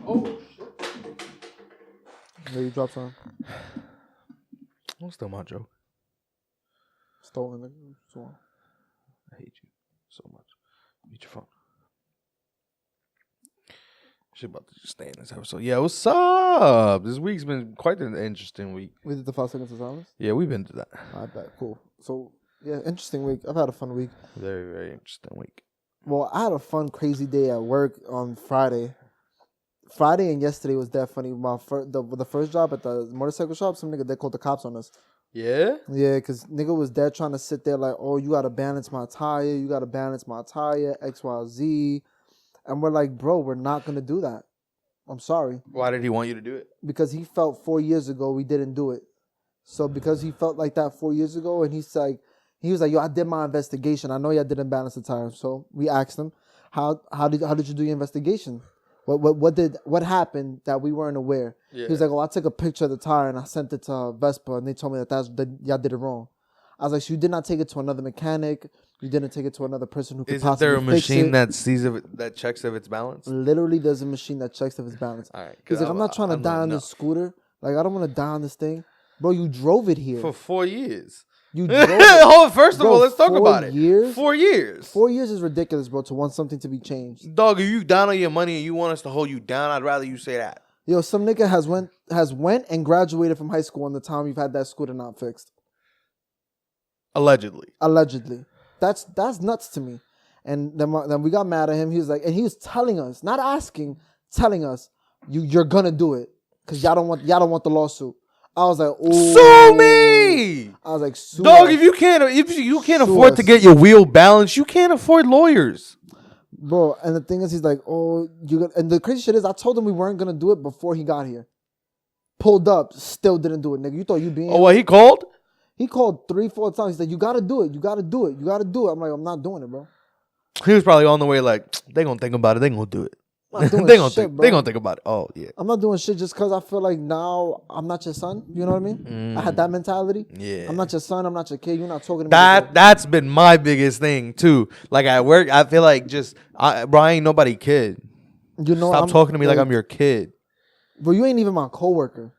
Oh shit! Yeah, you dropped something. Don't steal my joke. Stolen. So I hate you so much. Mute your phone. Shit about to just stay in this episode. Yeah, what's up? This week's been quite an interesting week. we did the 5 seconds of silence. Yeah, we've been to that. I bet. Cool. So yeah, interesting week. I've had a fun week. Very, very interesting week. Well, I had a fun, crazy day at work on Friday. Friday and yesterday was that funny. The first job at the motorcycle shop, some nigga, they called the cops on us. Yeah? Yeah, because nigga was there trying to sit there like, oh, you got to balance my tire. You got to balance my tire, X, Y, Z. And we're like, bro, we're not going to do that. I'm sorry. Why did he want you to do it? Because he felt 4 years ago we didn't do it. So because he felt like that 4 years ago, and he was like, yo, I did my investigation. I know y'all didn't balance the tire. So we asked him, how did you do your investigation? What happened that we weren't aware? Yeah. He was like, oh, I took a picture of the tire and I sent it to Vespa, and they told me that y'all did it wrong. I was like, so you did not take it to another mechanic. You didn't take it to another person who could possibly fix it. Is there a machine that checks if it's balanced? Literally, there's a machine that checks if it's balanced. All right, he's like, I'm not trying to die on this scooter. Like, I don't want to die on this thing. Bro, you drove it here. For 4 years. You drove it. First of all, let's talk about it. 4 years? 4 years is ridiculous, bro, to want something to be changed. Dog, if you down on your money and you want us to hold you down, I'd rather you say that. Yo, some nigga has went and graduated from high school in the time you've had that scooter not fixed. Allegedly. That's nuts to me. And then we got mad at him. He was like, and he was telling us, not asking, telling us, you're gonna do it because y'all don't want the lawsuit. I was like, oh, sue me. I was like, sue dog, us. if you can't afford to get your wheel balanced, you can't afford lawyers. Bro, and the thing is, he's like, oh, and the crazy shit is, I told him we weren't gonna do it before he got here. Pulled up, still didn't do it, nigga. You thought you being? Oh, what, he called? He called 3-4 times. He said, you gotta do it. You gotta do it. You gotta do it. I'm like, I'm not doing it, bro. He was probably on the way like, they gonna think about it. They gonna do it. They gonna think about it. Oh, yeah. I'm not doing shit just because I feel like now I'm not your son. You know what I mean? I had that mentality. Yeah. I'm not your son. I'm not your kid. You're not talking to me. That's been my biggest thing, too. Like, at work, I feel like bro, I ain't nobody kid. You know, Stop talking to me like I'm your kid. Bro, you ain't even my coworker.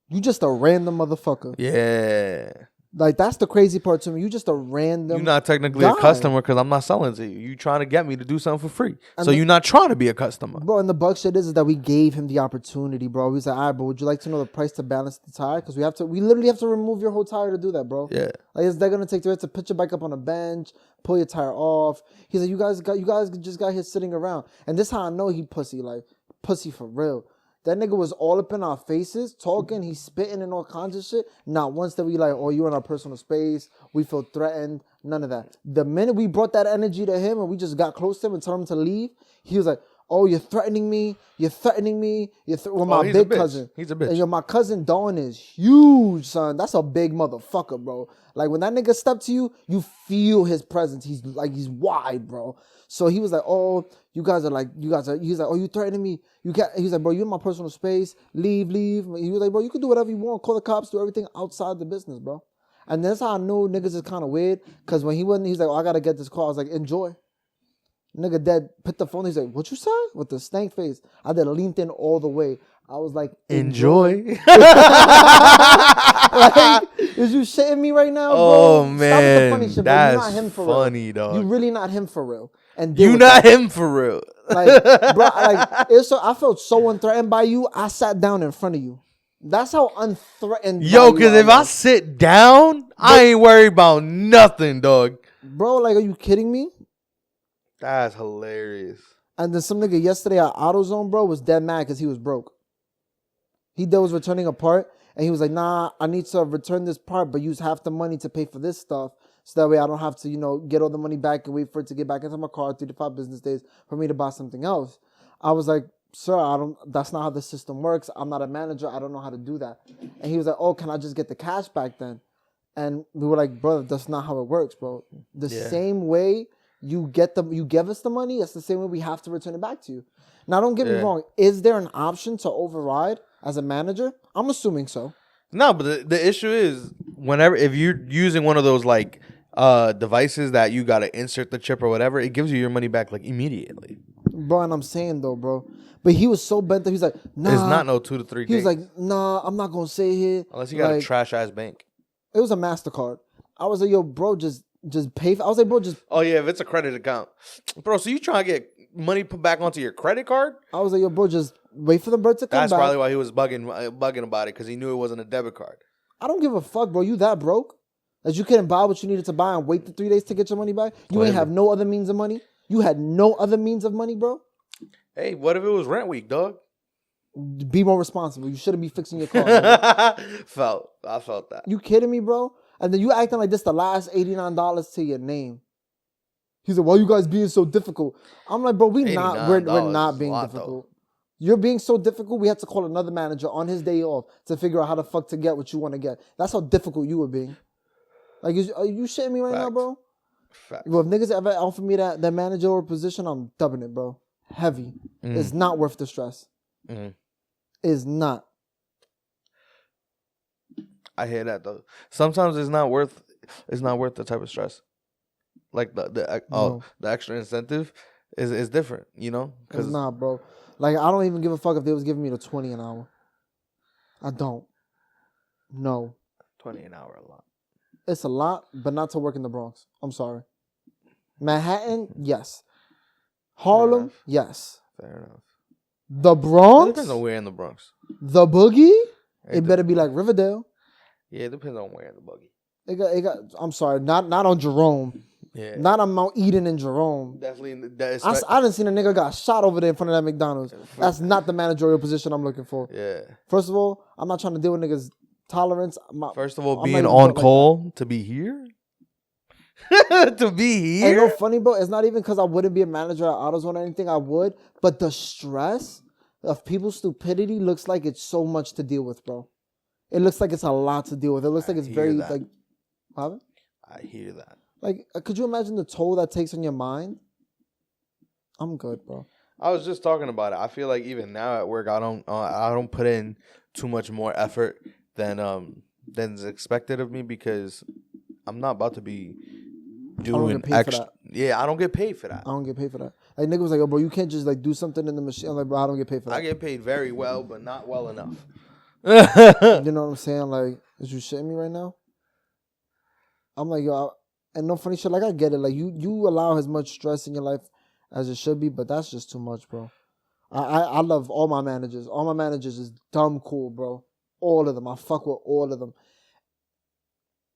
You just a random motherfucker. Yeah. Like, that's the crazy part to me. You just a random You're not technically guy. A customer because I'm not selling to you. You trying to get me to do something for free. So you're not trying to be a customer. Bro, and the bug shit is that we gave him the opportunity, bro. We was like, all right, bro, would you like to know the price to balance the tire? Because we literally have to remove your whole tire to do that, bro. Yeah. Like, they're going to take the rest to put your bike up on a bench, pull your tire off. He's like, you guys just got here sitting around. And this how I know he pussy, like, pussy for real. That nigga was all up in our faces, talking, he's spitting and all kinds of shit. Not once that we like, oh, you're in our personal space, we feel threatened, none of that. The minute we brought that energy to him and we just got close to him and told him to leave, he was like, oh, you're threatening me, well, my big cousin. He's a bitch. And my cousin Dawn is huge, son. That's a big motherfucker, bro. Like, when that nigga stepped to you, you feel his presence. He's wide, bro. So he was like, oh, he's like, oh, you threatening me. He's like, bro, you're in my personal space. Leave. He was like, bro, you can do whatever you want. Call the cops, do everything outside the business, bro. And that's how I knew niggas is kind of weird. Because when he's like, oh, I got to get this call. I was like, enjoy. Nigga dead, put the phone. He's like, what you said? With the stank face. I did leaned in all the way. I was like, enjoy. Like, is you shitting me right now, bro? Oh, man. Stop with the funny shit, bro. That's You're not him for funny, real. Dog. You really not him for real. And you not him for real. Like, bro, I felt so unthreatened by you. I sat down in front of you. That's how unthreatened. Yo, because if I sit down, I ain't worried about nothing, dog. Bro, like, are you kidding me? That's hilarious. And then some nigga yesterday at AutoZone, bro, was dead mad because he was broke. He was returning a part, and he was like, nah, I need to return this part, but use half the money to pay for this stuff. So that way I don't have to, get all the money back and wait for it to get back into my car 3 to 5 business days for me to buy something else. I was like, sir, that's not how the system works. I'm not a manager. I don't know how to do that. And he was like, oh, can I just get the cash back then? And we were like, brother, that's not how it works, bro. The same way you give us the money, it's the same way we have to return it back to you. Now, don't get me wrong. Is there an option to override as a manager? I'm assuming so. No, but the issue is if you're using one of those like devices that you got to insert the chip or whatever, it gives you your money back like immediately. Bro, and I'm saying though, bro. But he was so bent that he's like, nah. It's not no 2 to 3 He was days. like, nah, I'm not gonna say here. Unless you got a trash ass bank. It was a MasterCard. I was like, yo, bro, just pay. I was like, bro, just. Oh yeah, if it's a credit account, bro. So you trying to get money put back onto your credit card? I was like, yo, bro, just wait for the bird to come That's back. probably why he was bugging about it, because he knew it wasn't a debit card. I don't give a fuck, bro. You that broke that you couldn't buy what you needed to buy and wait the 3 days to get your money back? You ain't have no other means of money. You had no other means of money, bro. Hey, what if it was rent week, dog? Be more responsible. You shouldn't be fixing your car. I felt that. You kidding me, bro? And then you acting like this the last $89 to your name. He's like, why you guys being so difficult? I'm like, bro, we're not being difficult. Though. You're being so difficult, we had to call another manager on his day off to figure out how the fuck to get what you want to get. That's how difficult you were being. Like, are you shitting me right now, bro? Facts. Bro, if niggas ever offer me that managerial position, I'm dubbing it, bro. Heavy. It's not worth the stress. It's not. I hear that though. Sometimes it's not worth the type of stress. Like the extra incentive is different, you know? It's not, bro. Like, I don't even give a fuck if they was giving me the 20 an hour. I don't. No. 20 an hour a lot. It's a lot, but not to work in the Bronx. I'm sorry. Manhattan, yes. Harlem, yes. Fair enough. The Bronx? It depends on where in the Bronx. The Boogie? It better be like Riverdale. Yeah, it depends on where in the Boogie. It got. I'm sorry, not on Jerome. Yeah. Not on Mount Eden and Jerome. Definitely. I done seen a nigga got shot over there in front of that McDonald's. That's not the managerial position I'm looking for. Yeah. First of all, I'm not trying to deal with niggas' tolerance. First of all, being on call to be here? To be here? Ain't no funny, bro. It's not even because I wouldn't be a manager at AutoZone or anything. I would. But the stress of people's stupidity looks like it's so much to deal with, bro. It looks like it's a lot to deal with. It looks like it's very, like... What? I hear that. Like, could you imagine the toll that takes on your mind? I'm good, bro. I was just talking about it. I feel like even now at work, I don't put in too much more effort than is expected of me, because I'm not about to be doing extra. Yeah, I don't get paid for that. I don't get paid for that. Like, nigga was like, oh, bro, you can't just like do something in the machine. I'm like, bro, I don't get paid for that. I get paid very well, but not well enough. You know what I'm saying? Like, is you shitting me right now? I'm like, yo, and no funny shit. Like, I get it. Like, you allow as much stress in your life as it should be, but that's just too much, bro. I love all my managers. All my managers is dumb cool, bro. All of them. I fuck with all of them.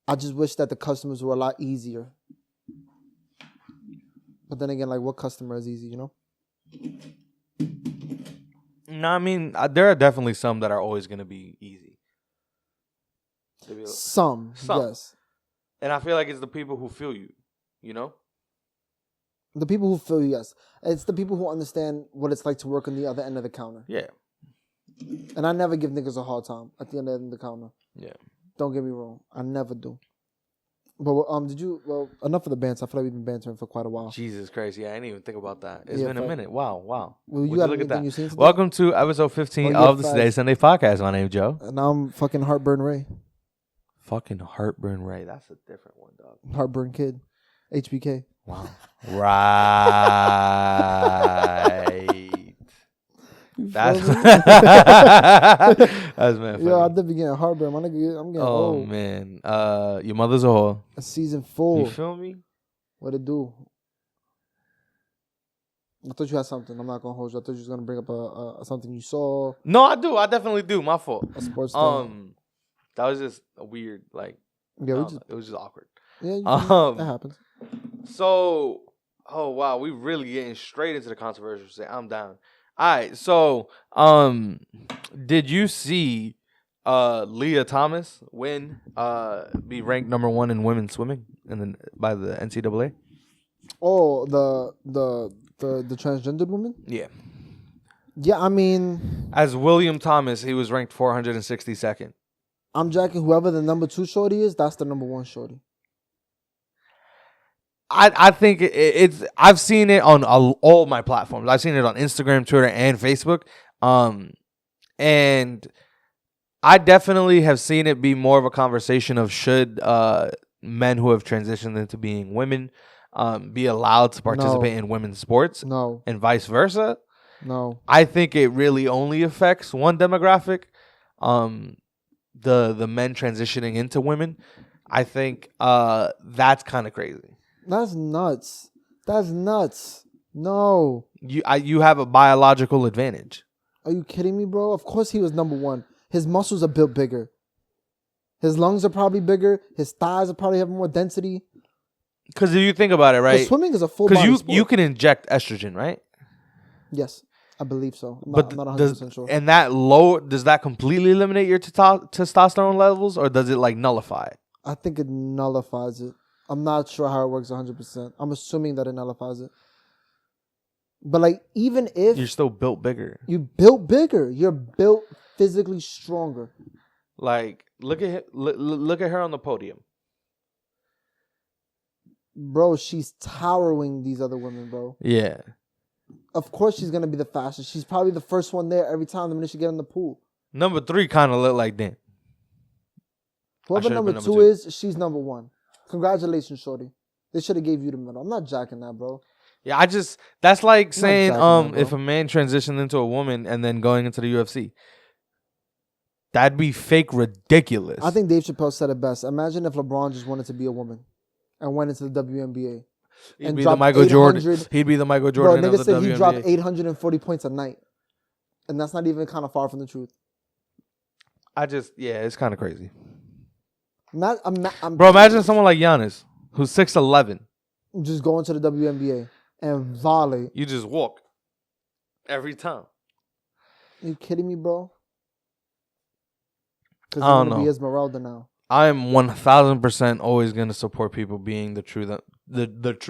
I just wish that the customers were a lot easier. But then again, like, what customer is easy, you know? No, I mean, there are definitely some that are always going to be easy. Some, yes. And I feel like it's the people who feel you, you know? The people who feel you, yes. It's the people who understand what it's like to work on the other end of the counter. Yeah. And I never give niggas a hard time at the end of the counter. Yeah. Don't get me wrong. I never do. But enough of the banter. I feel like we've been bantering for quite a while. Jesus Christ. Yeah, I didn't even think about that. It's been a minute. Wow. Well, you got look at that. You seen Welcome to episode 15 of the Today Sunday podcast. My name's Joe. And I'm fucking Heartburn Ray. Fucking Heartburn Ray. That's a different one, dog. Heartburn Kid. HBK. Wow. Right. That's man. Yo, I've been getting heartburn. I'm getting old. Oh man. Your mother's a whore. A season 4. You feel me? What it do? I thought you had something. I'm not gonna hold you. I thought you was gonna bring up a something you saw. No, I do. I definitely do. My fault. A sports thing. That was just a weird, like. Yeah, it was just awkward. Yeah, that happens. So, oh wow, we really getting straight into the controversial. Say, I'm down. All right, so did you see Leah Thomas be ranked number 1 in women's swimming by the NCAA? Oh, the transgendered woman? Yeah. Yeah, I mean, as William Thomas, he was ranked 462nd. I'm jacking whoever the number 2 shorty is, that's the number 1 shorty. I think it's. I've seen it on all my platforms. I've seen it on Instagram, Twitter, and Facebook. And I definitely have seen it be more of a conversation of should men who have transitioned into being women be allowed to participate in women's sports No. and vice versa. No. I think it really only affects one demographic, the men transitioning into women. I think that's kind of crazy. That's nuts. That's nuts. No. You have a biological advantage. Are you kidding me, bro? Of course he was number one. His muscles are built bigger. His lungs are probably bigger. His thighs are probably have more density. Because if you think about it, right? Swimming is a full body sport. Because you can inject estrogen, right? Yes, I believe so. I'm not 100% sure. And does that completely eliminate your testosterone levels, or does it like nullify it? I think it nullifies it. I'm not sure how it works 100%. I'm assuming that it nullifies it. But like, even if you're still built bigger, you built bigger. You're built physically stronger. Like, look at her on the podium, bro. She's towering these other women, bro. Yeah. Of course, she's gonna be the fastest. She's probably the first one there every time the minute she get in the pool. Number 3 kind of look like Dan. Whoever number two is, she's number 1. Congratulations, shorty. They should have gave you the medal. I'm not jacking that, bro. Yeah, that's like saying that, if a man transitioned into a woman and then going into the UFC. That'd be fake ridiculous. I think Dave Chappelle said it best. Imagine if LeBron just wanted to be a woman and went into the WNBA. He'd be the Michael Jordan. He'd be the Michael Jordan of the WNBA. Bro, nigga said he dropped 840 points a night. And that's not even kind of far from the truth. It's kind of crazy. I'm bro, imagine someone like Giannis, who's 6'11". Just going to the WNBA and volley. You just walk every time. Are you kidding me, bro? Because I you're don't going to know. be Esmeralda now. I am 1000% always going to support people being the true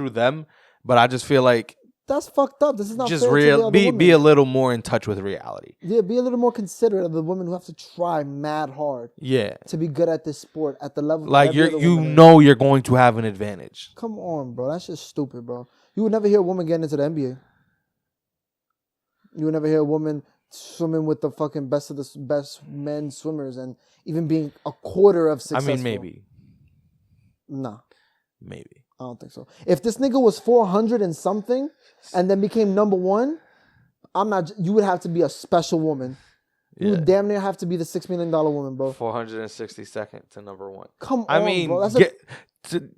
them, but I just feel like that's fucked up. This is not just fair real. To the Be a little more in touch with reality. Yeah, be a little more considerate of the women who have to try mad hard. Yeah, to be good at this sport at the level. Like you're going to have an advantage. Come on, bro. That's just stupid, bro. You would never hear a woman getting into the NBA. You would never hear a woman swimming with the fucking best of the best men swimmers and even being a quarter of successful. I mean, maybe. Nah. Maybe. I don't think so. If this nigga was 400 and something and then became number 1, you would have to be a special woman. You would damn near have to be the $6 million woman, bro. 462nd to number 1. Come on, I mean, bro.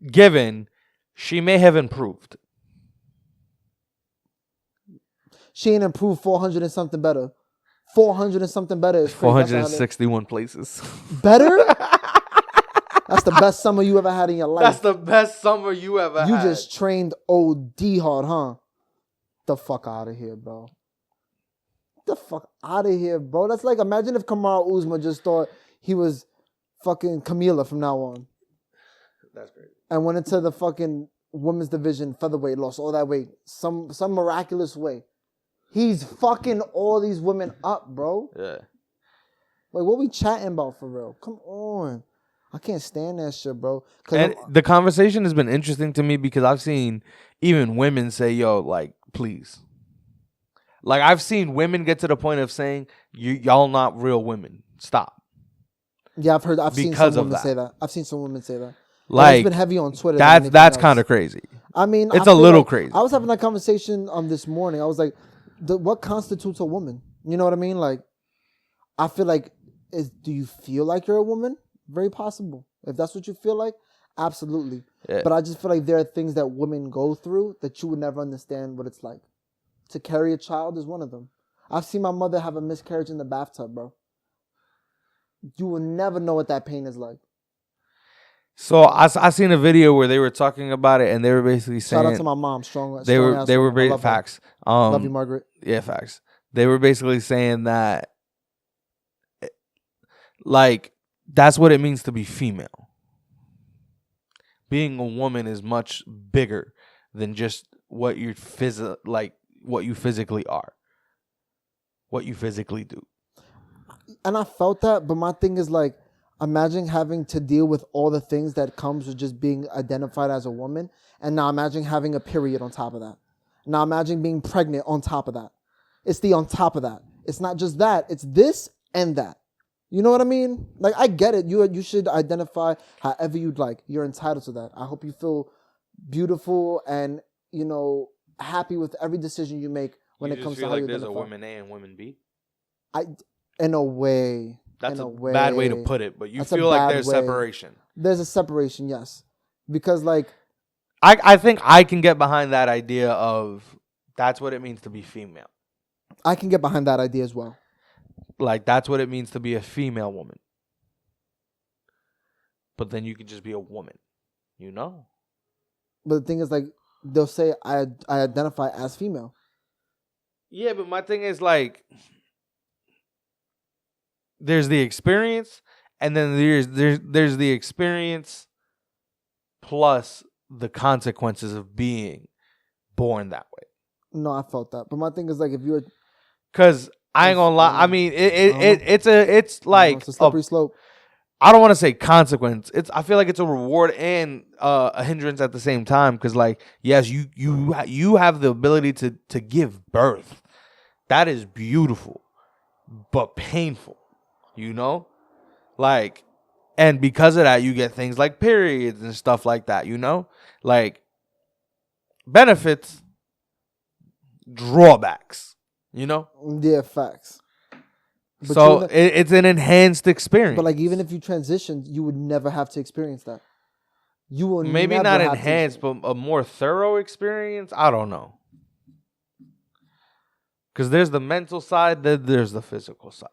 given she may have improved. She ain't improved 400 and something better. 400 and something better is crazy. 461 places. Better? That's the best summer you ever had in your life. That's the best summer you ever had. You just trained OD hard, huh? The fuck out of here, bro. The fuck out of here, bro. That's like, imagine if Kamaru Usman just thought he was fucking Camila from now on. That's crazy. And went into the fucking women's division, featherweight, lost all that weight. Some miraculous way. He's fucking all these women up, bro. Yeah. Like, what we chatting about for real? Come on. I can't stand that shit, bro. And the conversation has been interesting to me because I've seen even women say, yo, like, please. Like, I've seen women get to the point of saying, y'all not real women. Stop. Yeah, I've seen some women say that. I've seen some women say that. Like, it's been heavy on Twitter. That's kind of crazy. I mean, it's a little crazy. I was having that conversation this morning. I was like, what constitutes a woman? You know what I mean? Like, I feel like, do you feel like you're a woman? Very possible. If that's what you feel like, absolutely. Yeah. But I just feel like there are things that women go through that you would never understand what it's like. To carry a child is one of them. I've seen my mother have a miscarriage in the bathtub, bro. You will never know what that pain is like. So I seen a video where they were talking about it, and they were basically saying, shout out to my mom, strong. They were facts. Love you, Margaret. Yeah, facts. They were basically saying that, like, that's what it means to be female. Being a woman is much bigger than just what you what you physically are, what you physically do. And I felt that, but my thing is like, imagine having to deal with all the things that comes with just being identified as a woman, and now imagine having a period on top of that. Now imagine being pregnant on top of that. It's the on top of that. It's not just that. It's this and that. You know what I mean? Like, I get it. You should identify however you'd like. You're entitled to that. I hope you feel beautiful and, happy with every decision you make when it comes to how you there's identify. a women A and women B. In a way. That's a bad way to put it, but you feel like there's separation. There's a separation, yes. Because, I think I can get behind that idea of that's what it means to be female. I can get behind that idea as well. Like, that's what it means to be a female woman. But then you can just be a woman, But the thing is, they'll say, I identify as female. Yeah, but my thing is, there's the experience, and then there's the experience plus the consequences of being born that way. No, I felt that. But my thing is, if you're... Because I ain't gonna lie. I mean, it's a slippery slope. I don't want to say consequence. I feel like it's a reward and a hindrance at the same time. Because yes, you have the ability to give birth. That is beautiful, but painful. And because of that, you get things like periods and stuff like that. Benefits, drawbacks. Yeah, facts. But so it's an enhanced experience. But even if you transitioned, you would never have to experience that. You will maybe never not have enhanced, but a more thorough experience. I don't know. Because there's the mental side, then there's the physical side.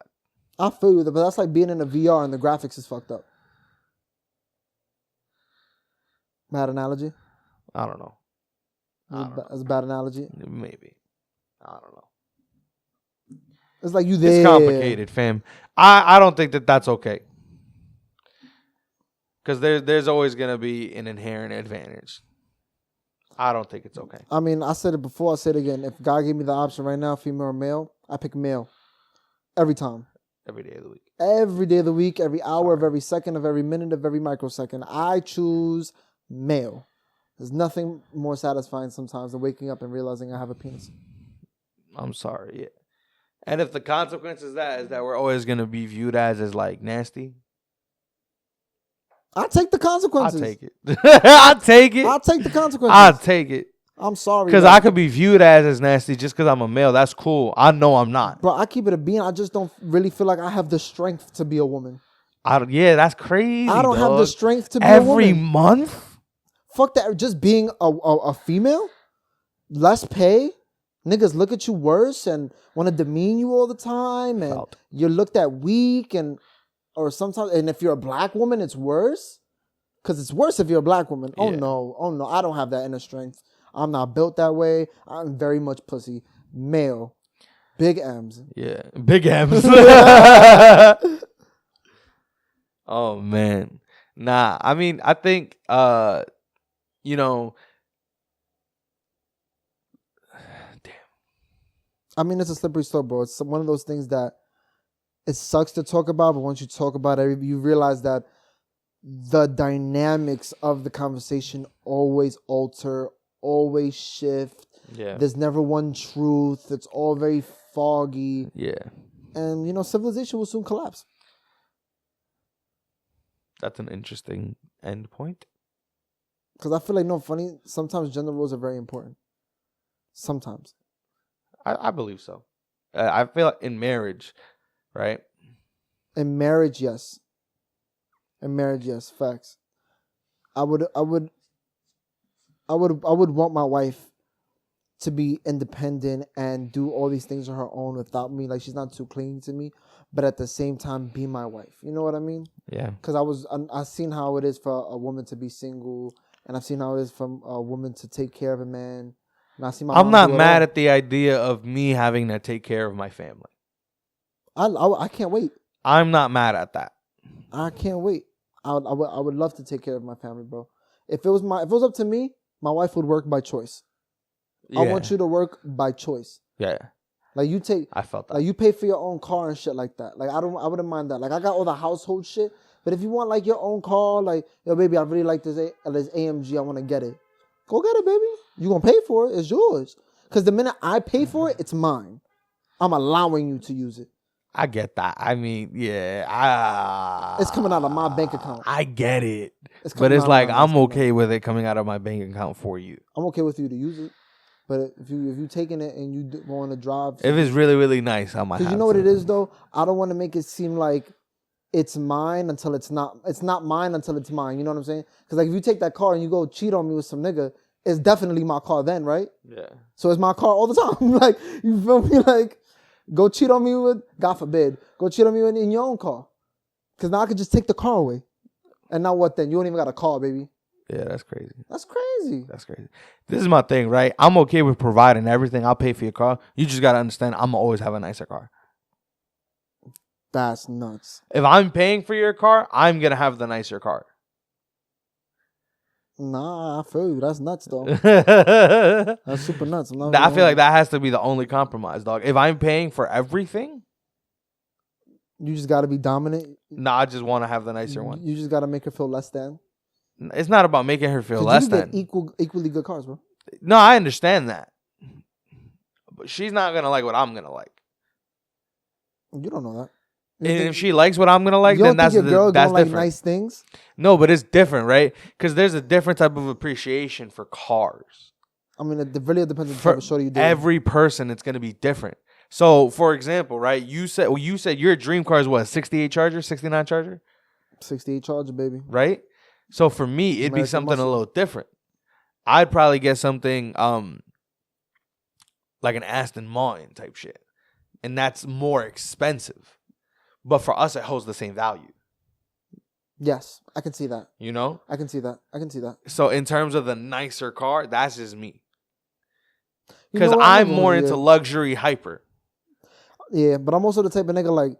I feel you, but that's like being in a VR and the graphics is fucked up. Bad analogy? I don't know. That's a bad analogy? Maybe. I don't know. It's like you there. It's complicated, fam. I don't think that's okay. Because there's always going to be an inherent advantage. I don't think it's okay. I mean, I said it before, I said it again. If God gave me the option right now, female or male, I pick male. Every time. Every day of the week. Every day of the week, every hour of every second of every minute of every microsecond. I choose male. There's nothing more satisfying sometimes than waking up and realizing I have a penis. I'm sorry, yeah. And if the consequence is that we're always going to be viewed as nasty. I'll take the consequences. I'll take it. I'll take it. I'll take the consequences. I'll take it. I'm sorry. Because I could be viewed as nasty just because I'm a male. That's cool. I know I'm not. Bro, I keep it a bean. I just don't really feel like I have the strength to be a woman. Yeah, that's crazy. I don't have the strength to be a woman. Every month? Fuck that. Just being a female, less pay. Niggas look at you worse and want to demean you all the time. And you're looked at weak or sometimes. And if you're a black woman, it's worse. Because it's worse if you're a black woman. Yeah. Oh no. I don't have that inner strength. I'm not built that way. I'm very much pussy. Male. Big M's. Yeah. Big M's. Oh, man. Nah. I mean, I think, damn. I mean, it's a slippery slope, bro. It's one of those things that it sucks to talk about, but once you talk about it, you realize that the dynamics of the conversation always alter, always shift. Yeah. There's never one truth. It's all very foggy. Yeah. And, civilization will soon collapse. That's an interesting end point. Because I feel like, funny, sometimes gender roles are very important. Sometimes. I believe so. I feel like in marriage, right? In marriage, yes. Facts. I would want my wife to be independent and do all these things on her own without me. Like, she's not too clingy to me, but at the same time, be my wife. You know what I mean? Yeah. Because I've seen how it is for a woman to be single, and I've seen how it is for a woman to take care of a man. And I see I'm not mad at the idea of me having to take care of my family. I can't wait. I'm not mad at that. I can't wait. I would love to take care of my family, bro. If it was up to me, my wife would work by choice. Yeah. I want you to work by choice. Yeah. Like I felt that. Like you pay for your own car and shit like that. Like I wouldn't mind that. Like I got all the household shit, but if you want like your own car, like yo baby, I really like this AMG, I want to get it. Go get it, baby. You gonna pay for it? It's yours. Because the minute I pay for it, it's mine. I'm allowing you to use it. I get that. I mean, It's coming out of my bank account. I get it. It's But it's like I'm coming okay with it coming out of my bank account for you. I'm okay with you to use it. But if you taking it and you want to drive, If it's really, really nice, I might have because you know what it is though. I don't want to make it seem like it's mine until it's not. It's not mine until it's mine. You know what I'm saying? Because like if you take that car and you go cheat on me with some nigga, it's definitely my car then, right? Yeah. So it's my car all the time. Like you feel me? Like go cheat on me with, God forbid, go cheat on me in your own car. Because now I could just take the car away. And now what then? You don't even got a car, baby. Yeah, that's crazy. That's crazy. That's crazy. This is my thing, right? I'm okay with providing everything. I'll pay for your car. You just got to understand, I'm going to always have a nicer car. That's nuts. If I'm paying for your car, I'm going to have the nicer car. Nah, I feel you. That's nuts, though. I That's super nuts. feel like that has to be the only compromise, dog. If I'm paying for everything, you just got to be dominant. nah, I just want to have the nicer one. You just got to make her feel less than. It's not about making her feel less than. Equally good cars, bro. No, I understand that. But she's not going to like what I'm going to like. You don't know that. And if she likes what I'm going to like, then that's different. Like nice things? No, but it's different, right? Because there's a different type of appreciation for cars. I mean, it really depends on the type of shorty you do. Every person, it's going to be different. So, for example, right, you said your dream car is what, 68 Charger, 69 Charger? 68 Charger, baby. Right? So for me, it'd be something a little different. I'd probably get something like an Aston Martin type shit. And that's more expensive. But for us, it holds the same value. Yes, I can see that. You know? I can see that. So in terms of the nicer car, that's just me. Because I'm more into luxury hyper. Yeah, but I'm also the type of nigga like,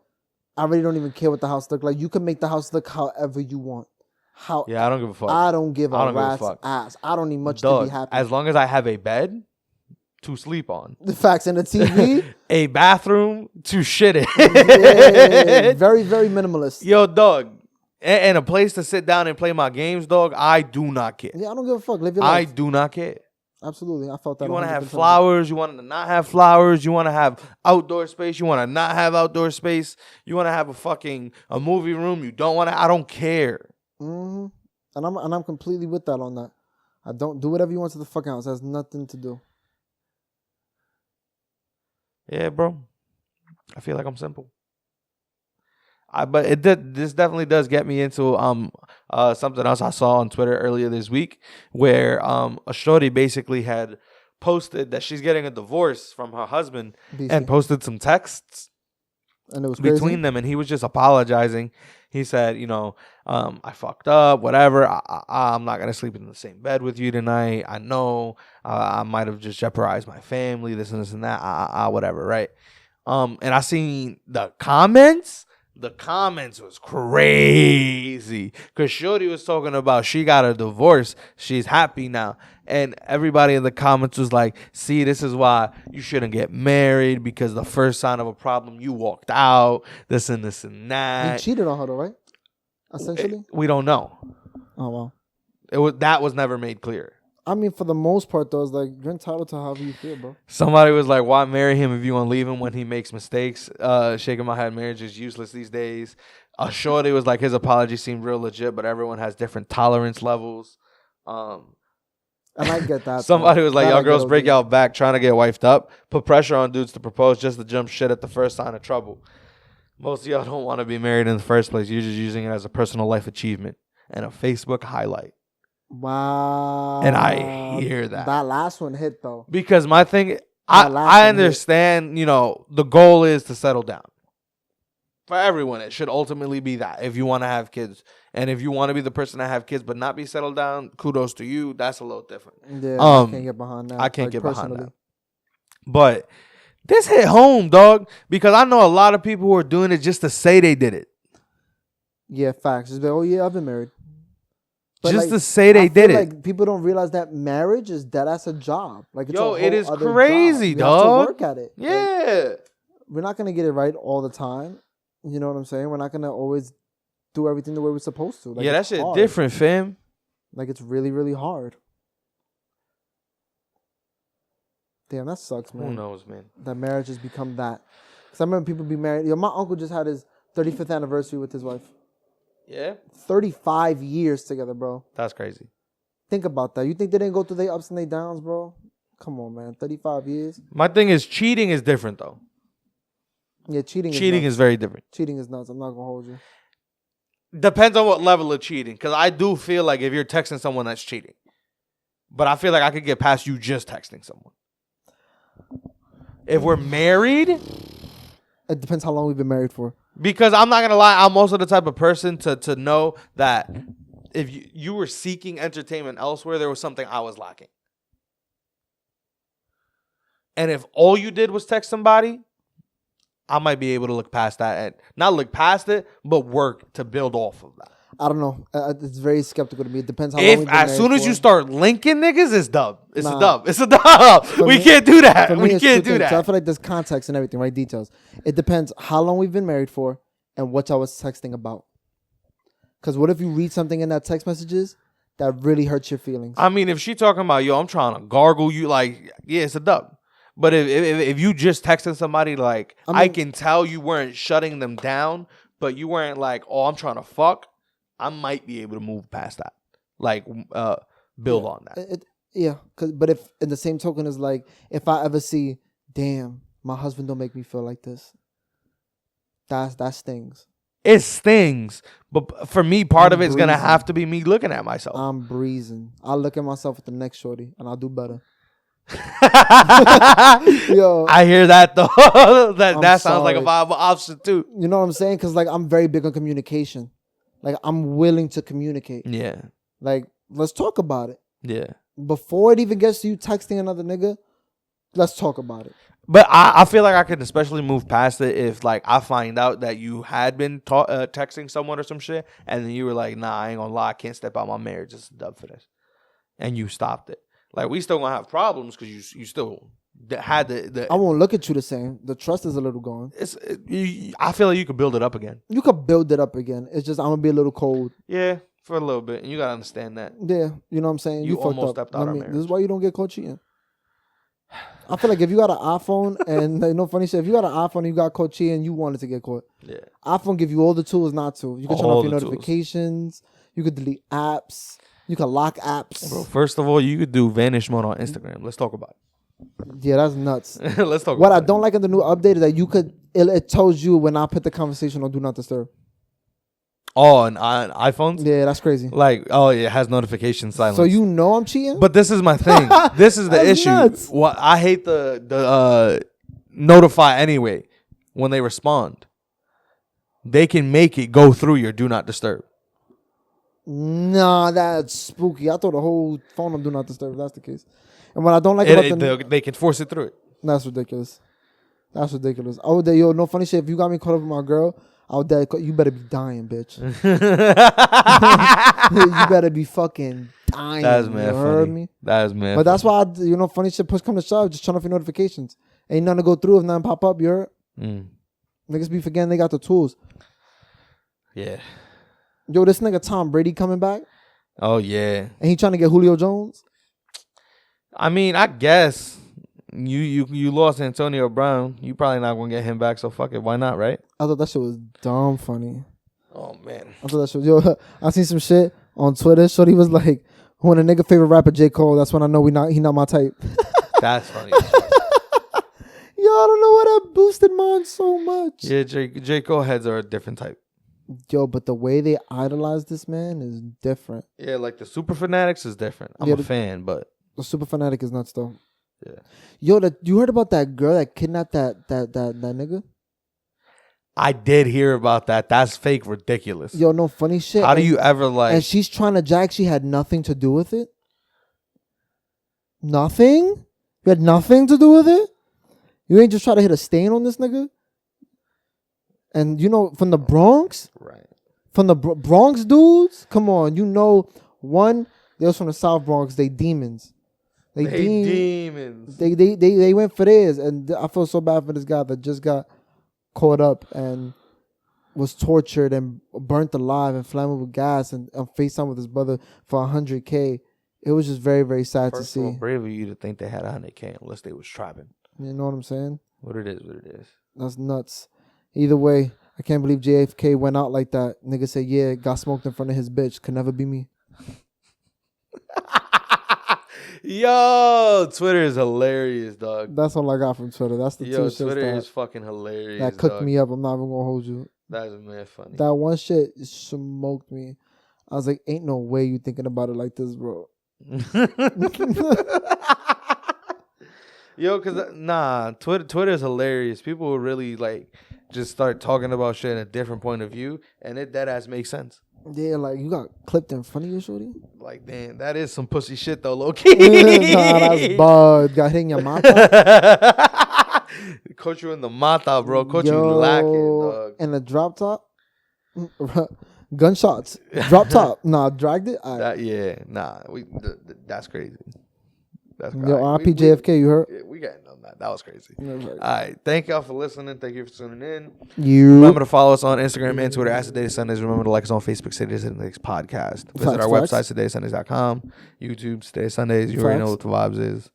I really don't even care what the house look like. You can make the house look however you want. Yeah, I don't give a fuck. I don't give a rat's ass. I don't need much to be happy. As long as I have a bed to sleep on. The facts and the TV. A bathroom to shit in. Yeah. Very, very minimalist. Yo, dog. And a place to sit down and play my games, dog. I do not care. Yeah, I don't give a fuck. Live your life. I do not care. Absolutely. I felt that. You want to have flowers. You want to not have flowers. You want to have outdoor space. You want to not have outdoor space. You want to have a movie room. You don't want to. I don't care. Mm-hmm. And I'm completely with that on that. I don't do whatever you want to the fucking house. It has nothing to do. Yeah, bro. I feel like I'm simple. But this definitely does get me into something else I saw on Twitter earlier this week, where a shorty basically had posted that she's getting a divorce from her husband and posted some texts and it was between them, and he was just apologizing. He said, I fucked up, whatever. I'm not gonna sleep in the same bed with you tonight. I know I might have just jeopardized my family, this and this and that, whatever, right? And I seen the comments. The comments was crazy because Shorty was talking about she got a divorce. She's happy now. And everybody in the comments was like, see, this is why you shouldn't get married, because the first sign of a problem, you walked out, this and that. He cheated on her though, right? Essentially? We don't know. Oh, wow. That was never made clear. I mean, for the most part, though, it's like, you're entitled to however you feel, bro. Somebody was like, why marry him if you want to leave him when he makes mistakes? Shaking my head, marriage is useless these days. Shorty was like, his apology seemed real legit, but everyone has different tolerance levels. And I get that. Somebody was like, y'all girls break y'all back trying to get wifed up. Put pressure on dudes to propose just to jump shit at the first sign of trouble. Most of y'all don't want to be married in the first place. You're just using it as a personal life achievement and a Facebook highlight. Wow. And I hear that. That last one hit, though. Because my thing, I understand, the goal is to settle down. For everyone, it should ultimately be that. If you want to have kids. And if you want to be the person that have kids but not be settled down, kudos to you. That's a little different. Yeah, I can't get behind that. I can't get behind that. But this hit home, dog. Because I know a lot of people who are doing it just to say they did it. Yeah, facts. It's like, oh, yeah, I've been married. But just to say they did it. Like people don't realize that marriage is that's a job. Like it's it is crazy, job. dog. You have to work at it. Yeah. Like, we're not gonna get it right all the time. You know what I'm saying? We're not gonna always do everything the way we're supposed to. Like, yeah, that shit different, fam. Like it's really, really hard. Damn, that sucks, man. Who knows, man? That marriage has become that. Because I remember people be married. Yo, my uncle just had his 35th anniversary with his wife. Yeah? 35 years together, bro. That's crazy. Think about that. You think they didn't go through their ups and their downs, bro? Come on, man. 35 years. My thing is cheating is different, though. Yeah, cheating is very different. Cheating is nuts. I'm not going to hold you. Depends on what level of cheating. Because I do feel like if you're texting someone, that's cheating. But I feel like I could get past you just texting someone. If we're married... It depends how long we've been married for. Because I'm not going to lie, I'm also the type of person to know that if you were seeking entertainment elsewhere, there was something I was lacking. And if all you did was text somebody, I might be able to look past that. And not look past it, but work to build off of that. I don't know. It's very skeptical to me. It depends how long we've been married. As soon as you start linking niggas, it's dub. It's Nah. a dub. It's a dub. We can't do that. We can't do that. So I feel like there's context and everything, right? Details. It depends how long we've been married for and what I was texting about. Because what if you read something in that text messages that really hurts your feelings? I mean, if she talking about, yo, I'm trying to gargle you, like, yeah, it's a dub. But if you just texting somebody, like, I can tell you weren't shutting them down, but you weren't like, oh, I'm trying to fuck, I might be able to move past that. Like, build on that. But if in the same token is like, if I ever see, damn, my husband don't make me feel like this, that stings. It stings. But for me, part of it's going to have to be me looking at myself. I'm breezing. I'll look at myself at the next shorty, and I'll do better. Yo, I hear that though. that sounds like a viable option too. You know what I'm saying? Because like I'm very big on communication. Like I'm willing to communicate. Yeah. Like let's talk about it. Yeah. Before it even gets to you texting another nigga, let's talk about it. But I feel like I could especially move past it if like I find out that you had been texting someone or some shit, and then you were like, nah, I ain't gonna lie, I can't step out my marriage. It's a dub for this, and you stopped it. Like, we still gonna have problems because you still had the. I won't look at you the same. The trust is a little gone. I feel like you could build it up again. You could build it up again. It's just I'm gonna be a little cold. Yeah, for a little bit, and you gotta understand that. Yeah, you know what I'm saying. You almost stepped out of marriage. This is why you don't get caught cheating. I feel like if you got an iPhone and you know funny shit, if you got an iPhone and you got caught cheating, you wanted to get caught. Yeah. iPhone give you all the tools not to. You can turn off your notifications. You could delete apps. You can lock apps. Bro, first of all, you could do vanish mode on Instagram. Let's talk about it. Yeah, that's nuts. Let's talk what about I don't like in the new update is that you could, it tells you when I put the conversation on Do Not Disturb. Oh, on iPhones? Yeah, that's crazy. Like, oh, it has notification silence. So you know I'm cheating? But this is my thing. This is the issue. Nuts. What I hate the notify anyway when they respond. They can make it go through your Do Not Disturb. Nah, that's spooky. I thought the whole phone on Do Not Disturb. If that's the case. And what I don't like about they can force it through it. That's ridiculous. That's ridiculous. Oh, yo, no funny shit. If you got me caught up with my girl, you better be dying, bitch. You better be fucking dying. That's mad you heard me? That is mad. But that's why, funny shit, push come to shove, just turn off your notifications. Ain't nothing to go through if nothing pop up, you heard? Niggas be forgetting they got the tools. Yeah. Yo, this nigga Tom Brady coming back. Oh, yeah. And he trying to get Julio Jones. I mean, I guess you lost Antonio Brown. You probably not going to get him back, so fuck it. Why not, right? I thought that shit was dumb funny. Oh, man. I thought that shit was... Yo, I seen some shit on Twitter. Shorty was like, when a nigga favorite rapper J. Cole, that's when I know he not my type. That's funny. Yo, I don't know why that boosted mine so much. Yeah, J. Cole heads are a different type. Yo, but the way they idolize this man is different. Yeah, like the super fanatics is different. I'm a fan, but the super fanatic is nuts though. Yeah. Yo, you heard about that girl that kidnapped that nigga? I did hear about that. That's fake ridiculous. Yo, no funny shit. How do you ever like? And she's trying to jack. She had nothing to do with it. Nothing. You had nothing to do with it. You ain't just try to hit a stain on this nigga. And from the Bronx, right? From the Bronx dudes, come on, one. They was from the South Bronx. They demons. They demons. They went for theirs, and I feel so bad for this guy that just got caught up and was tortured and burnt alive and flammable with gas and FaceTime with his brother for $100K. It was just very, very sad to see. Brave of you to think they had $100K unless they was trapping. You know what I'm saying? What it is. That's nuts. Either way, I can't believe JFK went out like that. Nigga said, yeah, got smoked in front of his bitch. Could never be me. Yo, Twitter is hilarious, dog. That's all I got from Twitter. That's the two shits Twitter is fucking hilarious. that cooked dog. me up. I'm not even gonna hold you. That is man funny. That one shit smoked me. I was like, ain't no way you thinking about it like this, bro. Yo, cause Twitter is hilarious. People will really like just start talking about shit in a different point of view, and it that ass makes sense. Yeah, like you got clipped in front of you, shorty. Like, damn, that is some pussy shit though, low key. Nah, that's bud. Got hit in your mata. Caught you in the mata, bro. Caught you lacking, dog. And the drop top. Gunshots. Drop top. Nah, dragged it. That's crazy. That's Yo, RP JFK, you heard? We got on that. That was crazy. All right. Thank y'all for listening. Thank you for tuning in. Remember to follow us on Instagram and Twitter at Today Sundays. Remember to like us on Facebook, Today Sundays Podcast. Visit our website, todaysundays.com. YouTube, Today Sundays. You already know what the vibes is.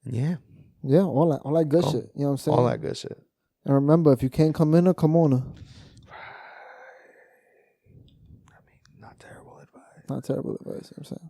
Yeah. Yeah, all that good shit. You know what I'm saying? All that good shit. And remember, if you can't come in, come on. I mean, not terrible advice. Not terrible advice, you know what I'm saying?